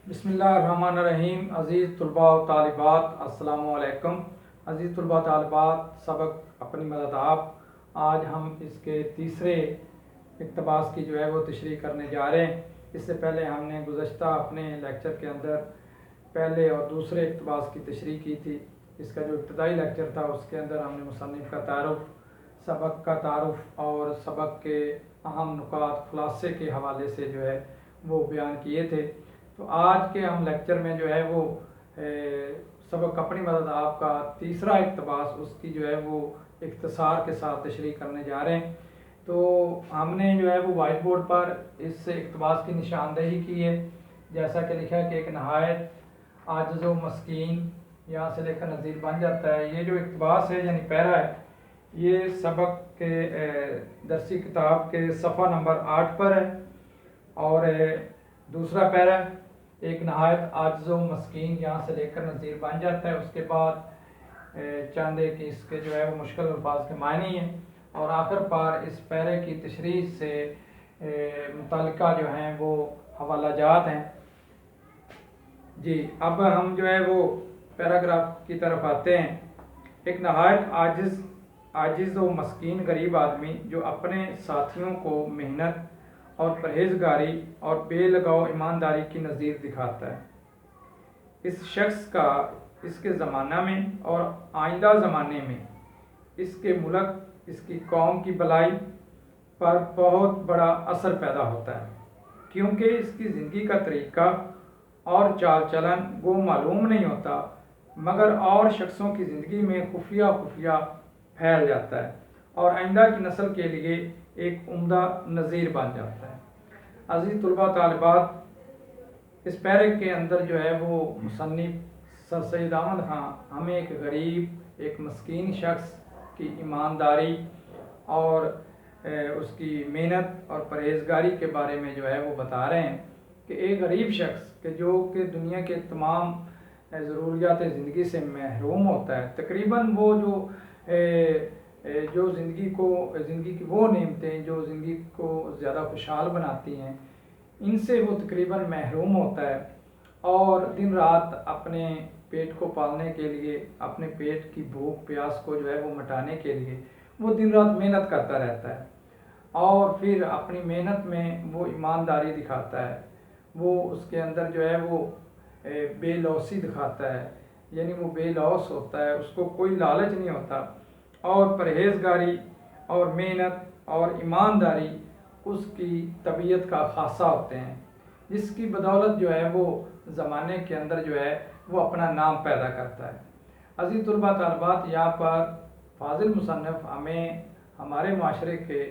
बिस्मिल्लाहिर्रहमानिर्रहीम। अज़ीज़ तलबा व तालिबात, अस्सलामु अलैकुम। अज़ीज़ तलबा तालिबात, सबक अपनी मदद आप। आज हम इसके तीसरे इक़्तिबास की जो है वो तशरीह करने जा रहे हैं। इससे पहले हमने गुज़श्ता अपने लेक्चर के अंदर पहले और दूसरे इक़्तिबास की तशरीह की थी। इसका जो इब्तदाई लेक्चर था उसके अंदर हमने मुसन्निफ़ का तारुफ़, सबक का तारुफ़ और सबक के अहम नुकात खुलासे के हवाले से जो है वो बयान किए थे। तो आज के हम लेक्चर में जो है वो सबक अपनी मदद आपका तीसरा इक़्तिबास, उसकी जो है वो इख्तिसार के साथ तशरीह करने जा रहे हैं। तो हमने जो है वो वाइट बोर्ड पर इस इक़्तिबास की निशानदेही की है। जैसा कि लिखा है कि एक नहायत आजिज़ व मस्कीन, यहाँ से लेकर नज़ीर बन जाता है। ये जो इक़्तिबास है यानी पैरा है, ये सबक के दरसी किताब के सफ़ा नंबर 8 पर है। और दूसरा पैरा एक नहायत आजिज़ व मस्कीन, यहाँ से लेकर नज़ीर बन जाता है। उसके बाद चंद एक इसके जो है वो मुश्किल अल्फाज के मायने हैं और आखिर पर इस पैरे की तशरीह से मुतल्लिका जो हैं वो हवाला जात हैं। जी, अब हम जो है वो पैराग्राफ की तरफ आते हैं। एक नहायत आजिज़ व मस्कीन गरीब आदमी जो अपने साथियों को मेहनत और परहेजगारी और बेलगाव ईमानदारी की नज़ीर दिखाता है। इस शख्स का इसके ज़माना में और आइंदा ज़माने में इसके मुल्क, इसकी कौम की भलाई पर बहुत बड़ा असर पैदा होता है, क्योंकि इसकी ज़िंदगी का तरीका और चाल चलन वो मालूम नहीं होता, मगर और शख्सों की ज़िंदगी में खुफिया फैल जाता है और आइंदा की नस्ल के लिए एक उम्दा नज़ीर बन जाता है। अज़ीज़ तलबा तालिबात, इस पैरे के अंदर जो है वो मुसन्निफ़ सर सैयद अहमद खां हमें एक गरीब, एक मस्कीन शख्स की ईमानदारी और उसकी मेहनत और परहेजगारी के बारे में जो है वो बता रहे हैं कि एक गरीब शख्स के जो कि दुनिया के तमाम ज़रूरियात ज़िंदगी से महरूम होता है। तकरीबन वो जो ज़िंदगी की वो नेमतें जो ज़िंदगी को ज़्यादा खुशहाल बनाती हैं, इनसे वो तकरीबन महरूम होता है और दिन रात अपने पेट को पालने के लिए, अपने पेट की भूख प्यास को जो है वो मिटाने के लिए वो दिन रात मेहनत करता रहता है और फिर अपनी मेहनत में वो ईमानदारी दिखाता है। वो उसके अंदर जो है वो बेलौसी दिखाता है, यानी वो बेलौस होता है, उसको कोई लालच नहीं होता और परहेजगारी और मेहनत और ईमानदारी उसकी तबीयत का खासा होते हैं, जिसकी बदौलत जो है वो ज़माने के अंदर जो है वो अपना नाम पैदा करता है। अज़ीज़ तलबा तालिबात, यहाँ पर फाजिल मुसन्निफ़ हमें हमारे माशरे के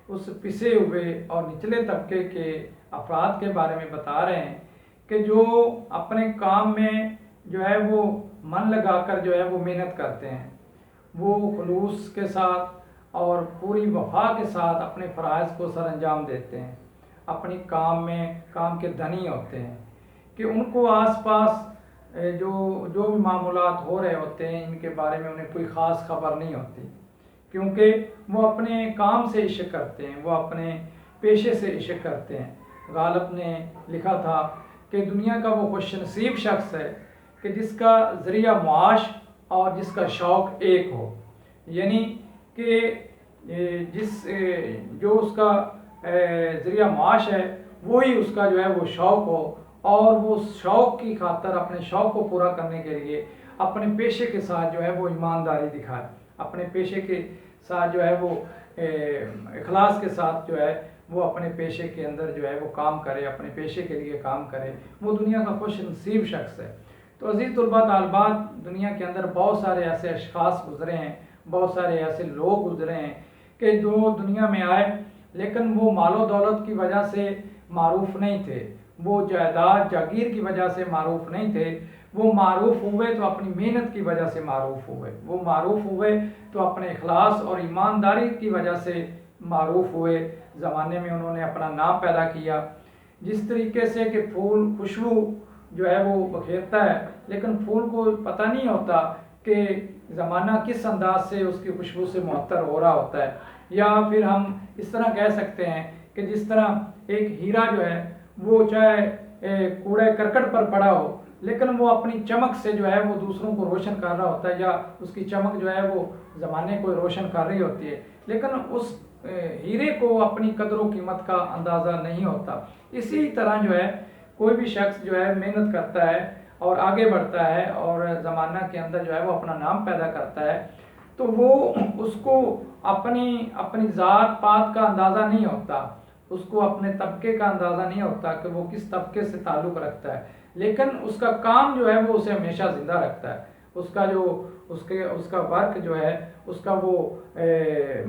उस पिसे हुए और निचले तबके के अफराद के बारे में बता रहे हैं कि जो अपने काम में जो है वो मन लगाकर जो है वो मेहनत करते हैं, वो खुलूस के साथ और पूरी वफा के साथ अपने फ़राइज़ को सरअंजाम देते हैं, अपनी काम के धनी होते हैं कि उनको आसपास जो भी मामूलात हो रहे होते हैं इनके बारे में उन्हें कोई ख़ास खबर नहीं होती, क्योंकि वो अपने काम से इश्क करते हैं, वो अपने पेशे से इश्क करते हैं। गालिब ने लिखा था कि दुनिया का वो खुशनसीब शख्स है कि जिसका ज़रिया मुआश और जिसका शौक़ एक हो, यानी कि जो उसका ज़रिया मुआश है वही उसका जो है वो शौक़ हो और वो शौक़ की खातर अपने शौक़ को पूरा करने के लिए अपने पेशे के साथ जो है वो ईमानदारी दिखाए, अपने पेशे के साथ जो है वो इखलास के साथ जो है वो अपने पेशे के अंदर जो है वो काम करे, अपने पेशे के लिए काम करे, वो दुनिया का खुशनसीब शख्स है। तो अज़ीज़ तलबा तालिबात, दुनिया के अंदर बहुत सारे ऐसे अशख़ास गुज़रे हैं, बहुत सारे ऐसे लोग गुज़रे हैं कि जो दुनिया में आए लेकिन वो मालो दौलत की वजह से मारूफ़ नहीं थे, वो जायदाद जागीर की वजह से मारूफ़ नहीं थे, वो मारूफ़ हुए तो अपनी मेहनत की वजह से मारूफ़ हुए, वो मारूफ़ हुए तो अपने इखलास और ईमानदारी की वजह से मारूफ़ हुए। ज़माने में उन्होंने अपना नाम पैदा किया। जिस तरीके से कि फूल खुशबू जो है वो बखेरता है, लेकिन फूल को पता नहीं होता कि ज़माना किस अंदाज से उसकी खुशबू से मुअत्तर हो रहा होता है। या फिर हम इस तरह कह सकते हैं कि जिस तरह एक हीरा जो है वो चाहे कूड़े करकट पर पड़ा हो, लेकिन वो अपनी चमक से जो है वो दूसरों को रोशन कर रहा होता है, या उसकी चमक जो है वो ज़माने को रोशन कर रही होती है, लेकिन उस हीरे को अपनी कदरों कीमत का अंदाज़ा नहीं होता। इसी तरह जो है कोई भी शख्स जो है मेहनत करता है और आगे बढ़ता है और ज़माना के अंदर जो है वो अपना नाम पैदा करता है, तो वो उसको अपनी अपनी ज़ात पात का अंदाज़ा नहीं होता, उसको अपने तबके का अंदाज़ा नहीं होता कि वो किस तबके से ताल्लुक़ रखता है, लेकिन उसका काम जो है वो उसे हमेशा ज़िंदा रखता है। उसका जो उसका वर्क जो है, उसका वो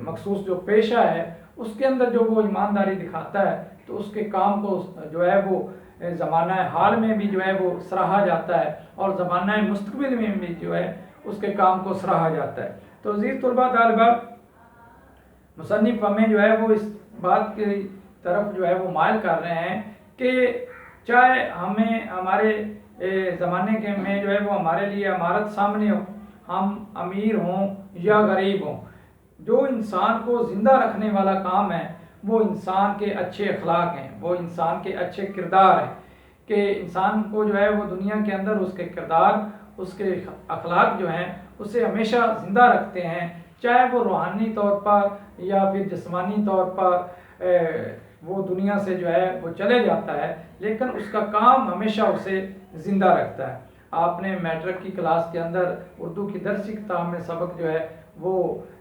मखसूस जो पेशा है, उसके अंदर जो वो ईमानदारी दिखाता है, तो उसके काम को जो है वो ज़माना हाल में भी जो है वो सराहा जाता है और ज़माना मुस्तकबिल में भी जो है उसके काम को सराहा जाता है। तो अज़ीज़ तलबा तालिबात, मुसन्निफ़ हमें जो है वो इस बात की तरफ जो है वो माइल कर रहे हैं कि चाहे हमें हमारे ज़माने के में जो है वो हमारे लिए अमारत सामने हो, हम अमीर हों या गरीब हों, जो इंसान को ज़िंदा रखने वाला काम है वो इंसान के अच्छे अखलाक हैं, वो इंसान के अच्छे किरदार हैं, कि इंसान को जो है वो दुनिया के अंदर उसके किरदार, उसके अखलाक जो हैं उसे हमेशा ज़िंदा रखते हैं, चाहे वो रूहानी तौर पर या फिर जिस्मानी तौर पर वो दुनिया से जो है वो चले जाता है, लेकिन उसका काम हमेशा उसे ज़िंदा रखता है। आपने मैट्रिक की क्लास के अंदर उर्दू की दरसी किताब में सबक जो है वो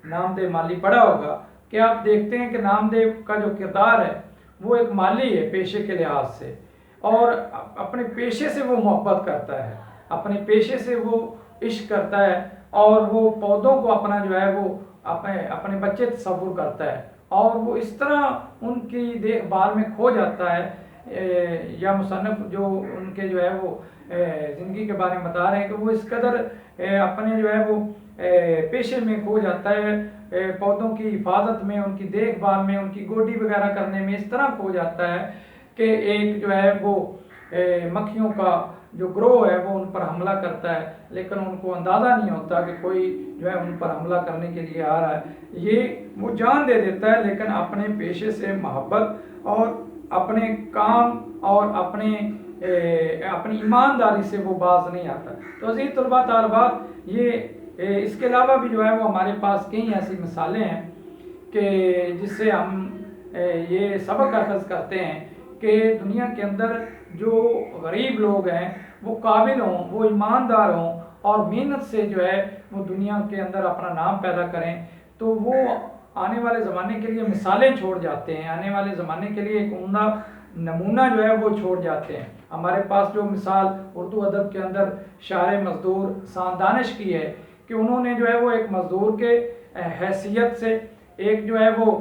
नामदेव माली पढ़ा होगा, कि आप देखते हैं कि नामदेव का जो किरदार है वो एक माली है पेशे के लिहाज से, और अपने पेशे से वो मोहब्बत करता है, अपने पेशे से वो इश्क करता है, और वो पौधों को अपना जो है वो अपने बच्चे तस्वुर करता है, और वो इस तरह उनकी देखभाल में खो जाता है। या मुसन्निफ़ जो उनके जो है वो ज़िंदगी के बारे में बता रहे हैं कि वो इस कदर अपने जो है वो पेशे में खो जाता है, पौधों की हिफाजत में, उनकी देखभाल में, उनकी गोडी वगैरह करने में इस तरह खो जाता है कि एक जो है वो मक्खियों का जो ग्रोह है वो उन पर हमला करता है, लेकिन उनको अंदाज़ा नहीं होता कि कोई जो है उन पर हमला करने के लिए आ रहा है। ये वो जान दे देता है, लेकिन अपने पेशे से मोहब्बत और अपने काम और अपनी ईमानदारी से वो बाज नहीं आता। तो अज़ीज़ तलबा तालिबात, ये इसके अलावा भी जो है वो हमारे पास कई ऐसी मिसालें हैं कि जिससे हम ये सबक अखज़ करते हैं कि दुनिया के अंदर जो गरीब लोग हैं वो काबिल हों, वो ईमानदार हों और मेहनत से जो है वो दुनिया के अंदर अपना नाम पैदा करें, तो वो आने वाले ज़माने के लिए मिसालें छोड़ जाते हैं, आने वाले ज़माने के लिए एक उम्दा नमूना जो है वो छोड़ जाते हैं। हमारे पास जो मिसाल उर्दू अदब के अंदर शायर मज़दूर शान दानिश की है कि उन्होंने जो है वो एक मज़दूर के हैसियत से, एक जो है वो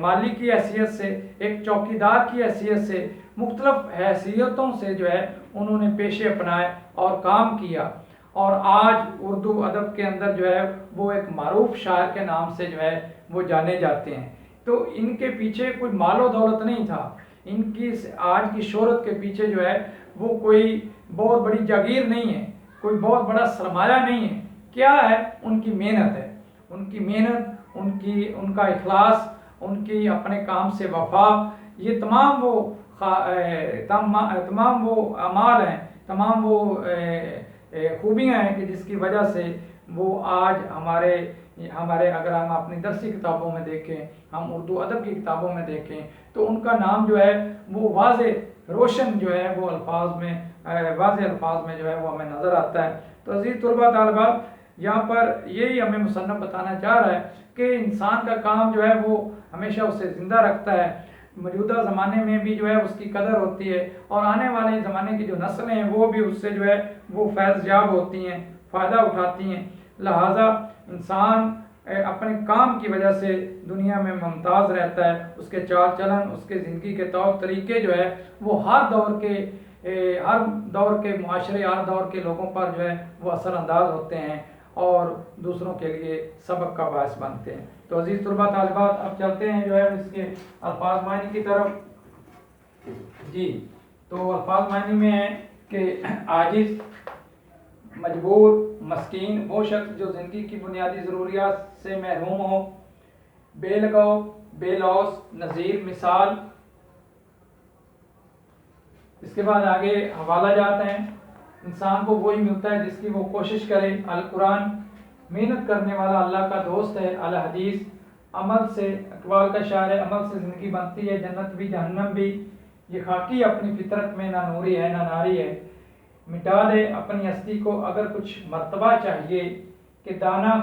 माली की हैसियत से, एक चौकीदार की हैसियत से, मुख्तलिफ हैसियतों से जो है उन्होंने पेशे अपनाए और काम किया, और आज उर्दू अदब के अंदर जो है वो एक मारूफ शायर के नाम से जो है वो जाने जाते हैं। तो इनके पीछे कोई मालो दौलत नहीं था, इनकी आज की शोहरत के पीछे जो है वो कोई बहुत बड़ी जागीर नहीं है, कोई बहुत बड़ा सरमाया नहीं है। क्या है? उनकी मेहनत है, उनकी मेहनत, उनका इखलास, उनकी अपने काम से वफा, ये तमाम वो अमाल हैं, तमाम वो खूबियाँ हैं कि जिसकी वजह से वो आज हमारे अगर हम अपनी दरसी किताबों में देखें, हम उर्दू अदब की किताबों में देखें, तो उनका नाम जो है वो वाज़े रोशन जो है वो वाज़े अल्फाज में जो है वो हमें नज़र आता है। तो अज़ीज़ तलबा तालिबात, यहाँ पर यही हमें मुसन्निफ़ बताना चाह रहा है कि इंसान का काम जो है वो हमेशा उसे ज़िंदा रखता है, मौजूदा ज़माने में भी जो है उसकी कदर होती है, और आने वाले ज़माने की जो नस्लें हैं वो भी उससे जो है वो फैज़याब होती हैं, फ़ायदा उठाती हैं। लिहाजा इंसान अपने काम की वजह से दुनिया में मुमताज़ रहता है, उसके चाल चलन, उसके ज़िंदगी के तौर तरीके जो है वो हर दौर के मुआशरे, हर दौर के लोगों पर जो है वो असरअंदाज होते हैं और दूसरों के लिए सबक का बायस बनते हैं। तो अज़ीज़ तलबा तालिबात, अब चलते हैं जो है इसके अल्फाज मानी की तरफ। जी, तो अल्फाज मानी में है कि आजिज़, मजबूर, मस्कीन वो शख्स जो ज़िंदगी की बुनियादी ज़रूरियात से महरूम हो, बेलगौ, बेलौस, नज़ीर, मिसाल, इसके बाद आगे हवाला जाते हैं। इंसान को वही मिलता है जिसकी वो कोशिश करे। अल कुरान मेहनत करने वाला अल्लाह का दोस्त है। अल हदीस अमल से, इकबाल का शायर है, अमल से ज़िंदगी बनती है, जन्नत भी जहन्नम भी। ये खाकी अपनी फितरत में ना नूरी है ना नारी है। मिटा दे अपनी हस्ती को अगर कुछ मर्तबा चाहिए, कि दाना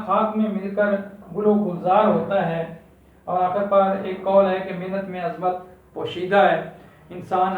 खाक में मिलकर गुलो गुलजार होता है। और आखिर पर एक कौल है कि मेहनत में अजमत पोशीदा है। इंसान